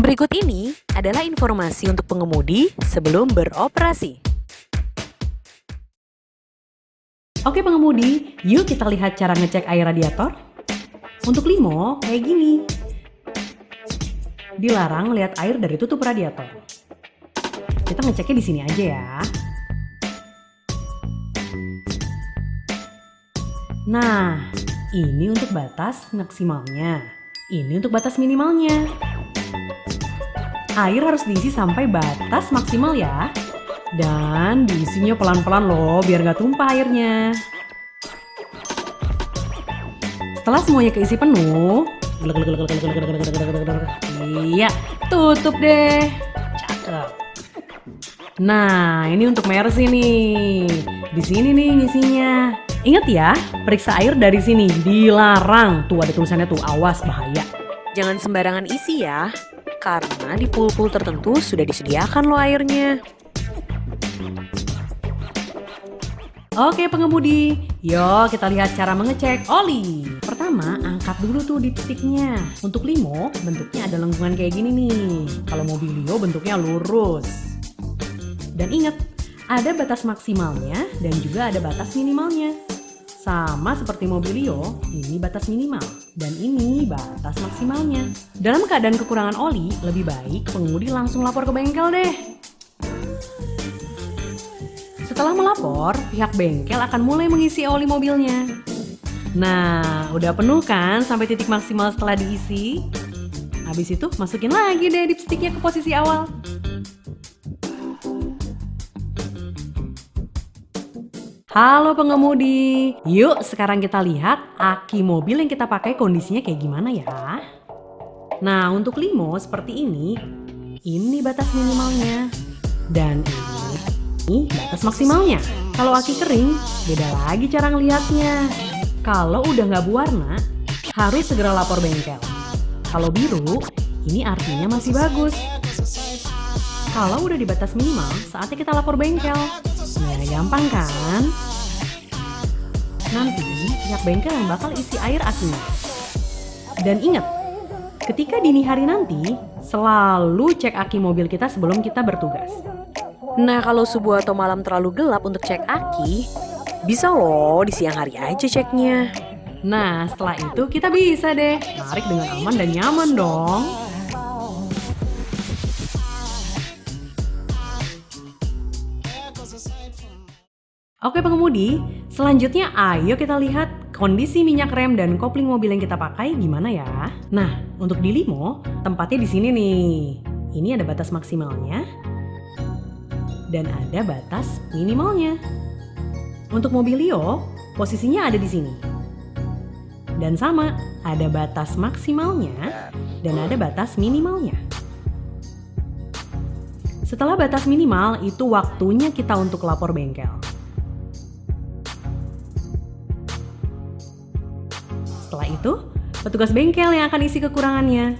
Berikut ini adalah informasi untuk pengemudi sebelum beroperasi. Oke pengemudi, yuk kita lihat cara ngecek air radiator. Untuk limo, kayak gini. Dilarang lihat air dari tutup radiator. Kita ngeceknya di sini aja ya. Nah, ini untuk batas maksimalnya. Ini untuk batas minimalnya. Air harus diisi sampai batas maksimal ya. Dan diisinya pelan-pelan loh, biar gak tumpah airnya. Setelah semuanya keisi penuh, iya, tutup deh. Cakep. Nah, ini untuk Mercy nih. Di sini nih ngisinya. Ingat ya, periksa air dari sini, dilarang. Tuh ada tulisannya tuh, awas bahaya. Jangan sembarangan isi ya, karena di pool-pool tertentu sudah disediakan loh airnya. Oke pengemudi, yuk kita lihat cara mengecek oli. Pertama, angkat dulu tuh dipstiknya. Untuk limo, bentuknya ada lengkungan kayak gini nih. Kalau mobilio bentuknya lurus. Dan ingat, ada batas maksimalnya dan juga ada batas minimalnya. Sama seperti mobilio, ini batas minimal dan ini batas maksimalnya. Dalam keadaan kekurangan oli, lebih baik pengemudi langsung lapor ke bengkel deh. Setelah melapor, pihak bengkel akan mulai mengisi oli mobilnya. Nah, udah penuh kan sampai titik maksimal setelah diisi? Habis itu masukin lagi deh dipstiknya ke posisi awal. Halo pengemudi, yuk sekarang kita lihat aki mobil yang kita pakai kondisinya kayak gimana ya. Nah, untuk limo seperti ini batas minimalnya. Dan ini batas maksimalnya. Kalau aki kering, beda lagi cara ngelihatnya. Kalau udah nggak berwarna, harus segera lapor bengkel. Kalau biru, ini artinya masih bagus. Kalau udah di batas minimal, saatnya kita lapor bengkel. Nah, gampang kan? Nanti pihak bengkel yang bakal isi air akinya. Dan ingat, ketika dini hari nanti, selalu cek aki mobil kita sebelum kita bertugas. Nah, kalau subuh atau malam terlalu gelap untuk cek aki, bisa loh di siang hari aja ceknya. Nah, setelah itu kita bisa deh narik dengan aman dan nyaman dong. Oke pengemudi, selanjutnya ayo kita lihat kondisi minyak rem dan kopling mobil yang kita pakai gimana ya. Nah, untuk di limo, tempatnya di sini nih. Ini ada batas maksimalnya dan ada batas minimalnya. Untuk mobilio, posisinya ada di sini. Dan sama, ada batas maksimalnya dan ada batas minimalnya. Setelah batas minimal, itu waktunya kita untuk lapor bengkel. Setelah itu, petugas bengkel yang akan isi kekurangannya.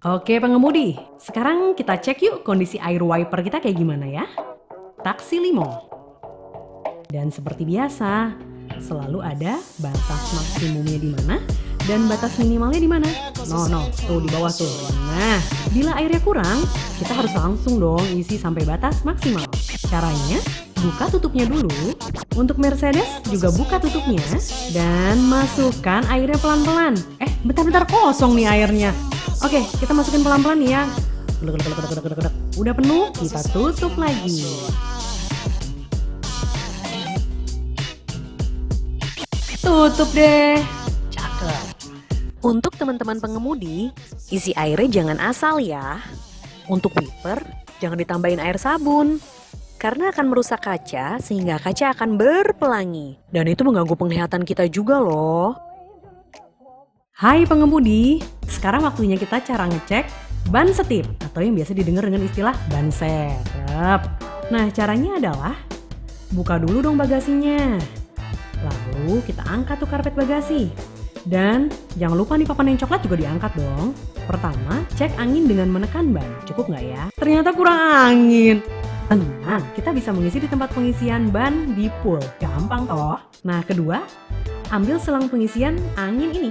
Oke pengemudi, sekarang kita cek yuk kondisi air wiper kita kayak gimana ya. Taksi limo. Dan seperti biasa, selalu ada batas maksimumnya di mana dan batas minimalnya di mana. No, tuh di bawah tuh. Nah, bila airnya kurang, kita harus langsung dong isi sampai batas maksimal. Caranya, buka tutupnya dulu. Untuk Mercedes juga buka tutupnya dan masukkan airnya pelan-pelan. Bentar-bentar kosong nih airnya. Oke, kita masukin pelan-pelan nih ya. Udah penuh, kita tutup lagi. Tutup deh. Cakep. Untuk teman-teman pengemudi, isi airnya jangan asal ya. Untuk wiper, jangan ditambahin air sabun. Karena akan merusak kaca sehingga kaca akan berpelangi. Dan itu mengganggu penglihatan kita juga loh. Hai pengemudi, sekarang waktunya kita cara ngecek ban setip atau yang biasa didengar dengan istilah ban serep. Nah caranya adalah buka dulu dong bagasinya. Lalu kita angkat tuh karpet bagasi. Dan jangan lupa nih papan yang coklat juga diangkat dong. Pertama, cek angin dengan menekan ban. Cukup nggak ya? Ternyata kurang angin. Tenang, kita bisa mengisi di tempat pengisian ban di pool. Gampang toh. Nah kedua, ambil selang pengisian angin ini.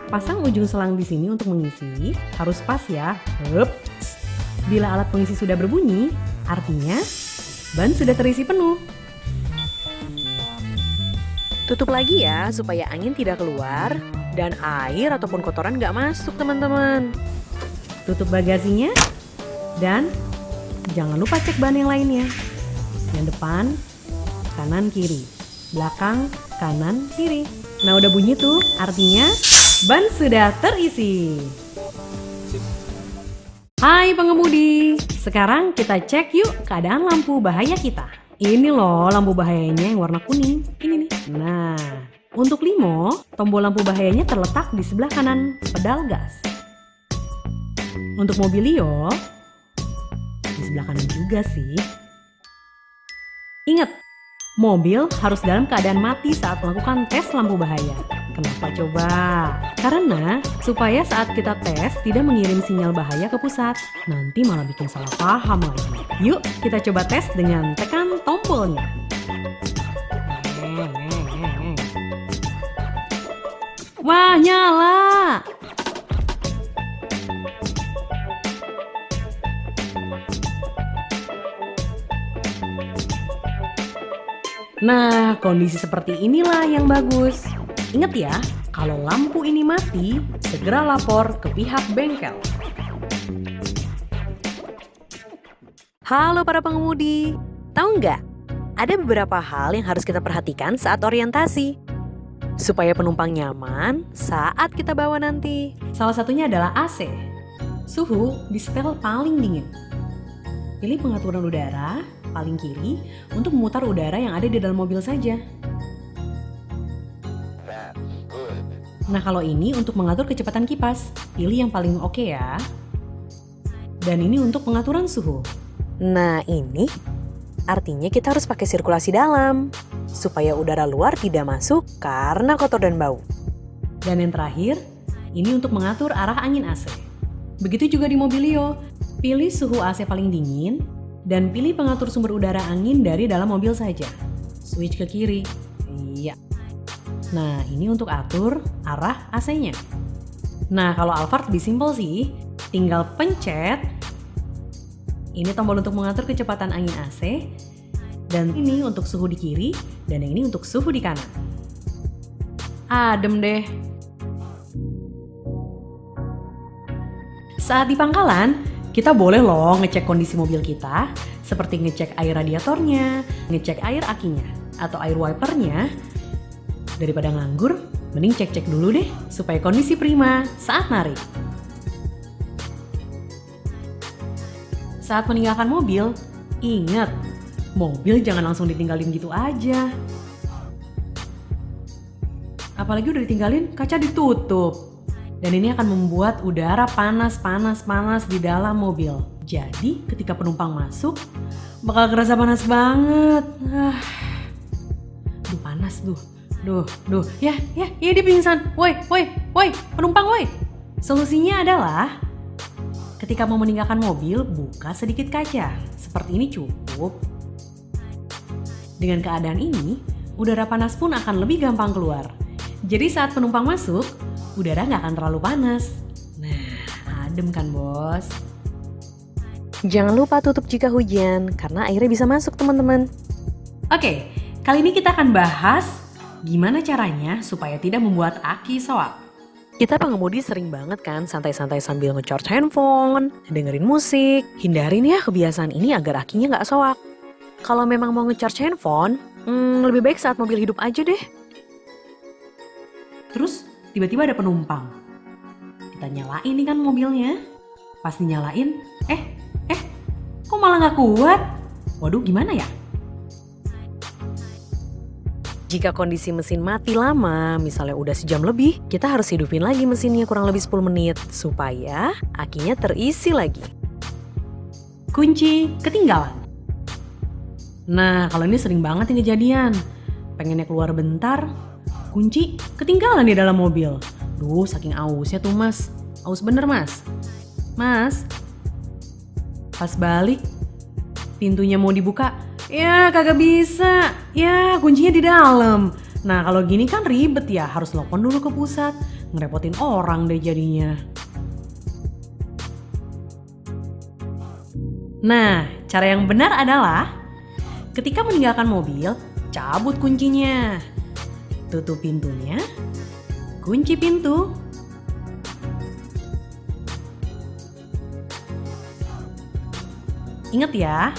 Pasang ujung selang di sini untuk mengisi, harus pas ya. Hup. Bila alat pengisi sudah berbunyi, artinya ban sudah terisi penuh. Tutup lagi ya supaya angin tidak keluar dan air ataupun kotoran nggak masuk teman-teman. Tutup bagasinya dan jangan lupa cek ban yang lainnya. Yang depan, kanan, kiri. Belakang, kanan, kiri. Nah udah bunyi tuh, artinya ban sudah terisi. Hai pengemudi, sekarang kita cek yuk keadaan lampu bahaya kita. Ini loh lampu bahayanya yang warna kuning, ini nih. Nah, untuk Limo, tombol lampu bahayanya terletak di sebelah kanan pedal gas. Untuk Mobilio, di sebelah kanan juga sih. Ingat, mobil harus dalam keadaan mati saat melakukan tes lampu bahaya. Kenapa coba? Karena supaya saat kita tes tidak mengirim sinyal bahaya ke pusat. Nanti malah bikin salah paham lagi. Yuk kita coba tes dengan tekan tombolnya. Wah, nyala! Nah, kondisi seperti inilah yang bagus. Ingat ya, kalau lampu ini mati, segera lapor ke pihak bengkel. Halo para pengemudi, tahu nggak? Ada beberapa hal yang harus kita perhatikan saat orientasi. Supaya penumpang nyaman saat kita bawa nanti. Salah satunya adalah AC. Suhu di setel paling dingin. Pilih pengaturan udara paling kiri untuk memutar udara yang ada di dalam mobil saja. Nah kalau ini untuk mengatur kecepatan kipas, pilih yang paling oke ya. Dan ini untuk pengaturan suhu. Nah ini artinya kita harus pakai sirkulasi dalam supaya udara luar tidak masuk karena kotor dan bau. Dan yang terakhir, ini untuk mengatur arah angin AC. Begitu juga di Mobilio, pilih suhu AC paling dingin dan pilih pengatur sumber udara angin dari dalam mobil saja. Switch ke kiri. Iya. Nah, ini untuk atur arah AC-nya. Nah, kalau Alphard lebih simpel sih. Tinggal pencet. Ini tombol untuk mengatur kecepatan angin AC. Dan ini untuk suhu di kiri. Dan yang ini untuk suhu di kanan. Adem deh. Saat di pangkalan, kita boleh loh ngecek kondisi mobil kita. Seperti ngecek air radiatornya, ngecek air akinya, atau air wipernya. Daripada nganggur, mending cek-cek dulu deh supaya kondisi prima saat narik. Saat meninggalkan mobil, ingat, mobil jangan langsung ditinggalin gitu aja. Apalagi udah ditinggalin, kaca ditutup. Dan ini akan membuat udara panas di dalam mobil. Jadi ketika penumpang masuk, bakal kerasa panas banget. Duh panas tuh. Duh, ya dia pingsan. Woi, penumpang woi. Solusinya adalah ketika mau meninggalkan mobil, buka sedikit kaca. Seperti ini cukup. Dengan keadaan ini, udara panas pun akan lebih gampang keluar. Jadi saat penumpang masuk, udara nggak akan terlalu panas. Nah, adem kan bos? Jangan lupa tutup jika hujan, karena airnya bisa masuk teman-teman. Oke, kali ini kita akan bahas gimana caranya supaya tidak membuat aki soak. Kita pengemudi sering banget kan santai-santai sambil nge-charge handphone, dengerin musik. Hindarin ya kebiasaan ini agar akinya nggak soak. Kalau memang mau nge-charge handphone, lebih baik saat mobil hidup aja deh. Terus tiba-tiba ada penumpang. Kita nyalain nih kan mobilnya. Pas dinyalain, kok malah nggak kuat? Waduh gimana ya? Jika kondisi mesin mati lama, misalnya udah sejam lebih, kita harus hidupin lagi mesinnya kurang lebih 10 menit supaya akinya terisi lagi. Kunci ketinggalan. Nah, kalau ini sering banget nih kejadian. Pengennya keluar bentar, kunci ketinggalan di dalam mobil. Duh, saking ausnya tuh mas. Aus bener mas. Mas, pas balik, pintunya mau dibuka. Ya kagak bisa, ya kuncinya di dalam. Nah kalau gini kan ribet ya, harus telepon dulu ke pusat, ngerepotin orang deh jadinya. Nah, cara yang benar adalah ketika meninggalkan mobil, cabut kuncinya, tutup pintunya, kunci pintu. Ingat ya,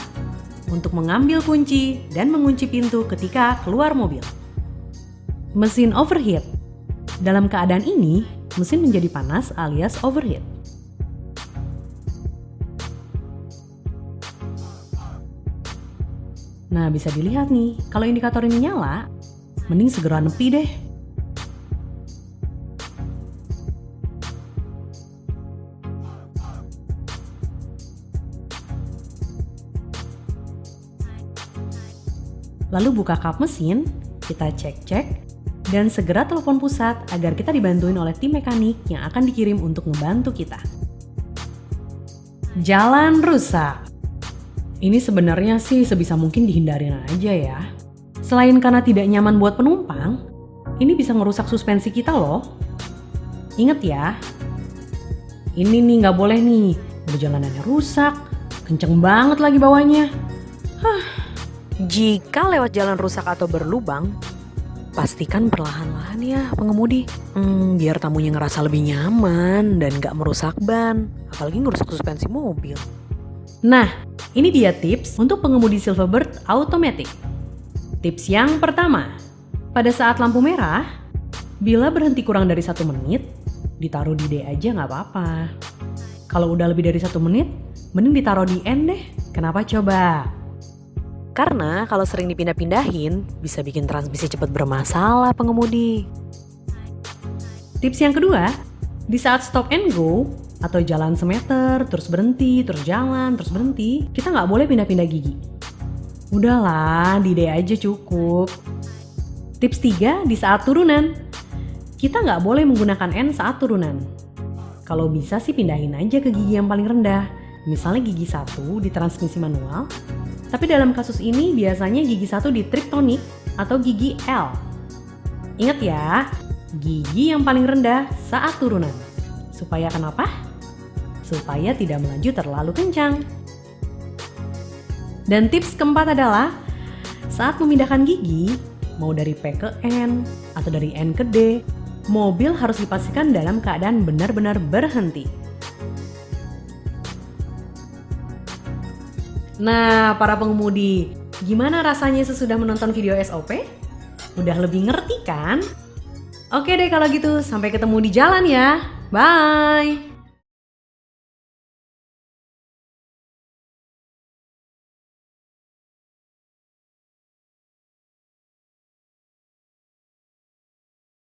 untuk mengambil kunci dan mengunci pintu ketika keluar mobil. Mesin overheat. Dalam keadaan ini, mesin menjadi panas alias overheat. Nah, bisa dilihat nih, kalau indikator ini nyala, mending segera nepi deh. Lalu buka kap mesin, kita cek-cek, dan segera telepon pusat agar kita dibantuin oleh tim mekanik yang akan dikirim untuk membantu kita. Jalan rusak. Ini sebenarnya sih sebisa mungkin dihindarin aja ya. Selain karena tidak nyaman buat penumpang, ini bisa ngerusak suspensi kita loh. Ingat ya, ini nih nggak boleh nih, perjalanannya rusak, kenceng banget lagi bawahnya. Jika lewat jalan rusak atau berlubang, pastikan perlahan-lahan ya pengemudi. Biar tamunya ngerasa lebih nyaman dan nggak merusak ban, apalagi ngerusak suspensi mobil. Nah, ini dia tips untuk pengemudi Silverbird Automatic. Tips yang pertama, pada saat lampu merah, bila berhenti kurang dari 1 menit, ditaruh di D aja nggak apa-apa. Kalau udah lebih dari 1 menit, mending ditaruh di N deh. Kenapa coba? Karena kalau sering dipindah-pindahin, bisa bikin transmisi cepat bermasalah pengemudi. Tips yang kedua, di saat stop and go, atau jalan semeter, terus berhenti, terus jalan, terus berhenti, kita nggak boleh pindah-pindah gigi. Udahlah, di D aja cukup. Tips 3, di saat turunan. Kita nggak boleh menggunakan N saat turunan. Kalau bisa sih pindahin aja ke gigi yang paling rendah. Misalnya gigi 1 di transmisi manual. Tapi dalam kasus ini biasanya gigi 1 di triptonic atau gigi L. Ingat ya, gigi yang paling rendah saat turunan. Supaya kenapa? Supaya tidak melaju terlalu kencang. Dan tips keempat adalah saat memindahkan gigi, mau dari P ke N atau dari N ke D, mobil harus dipastikan dalam keadaan benar-benar berhenti. Nah, para pengemudi, gimana rasanya sesudah menonton video SOP? Udah lebih ngerti kan? Oke deh kalau gitu, sampai ketemu di jalan ya. Bye!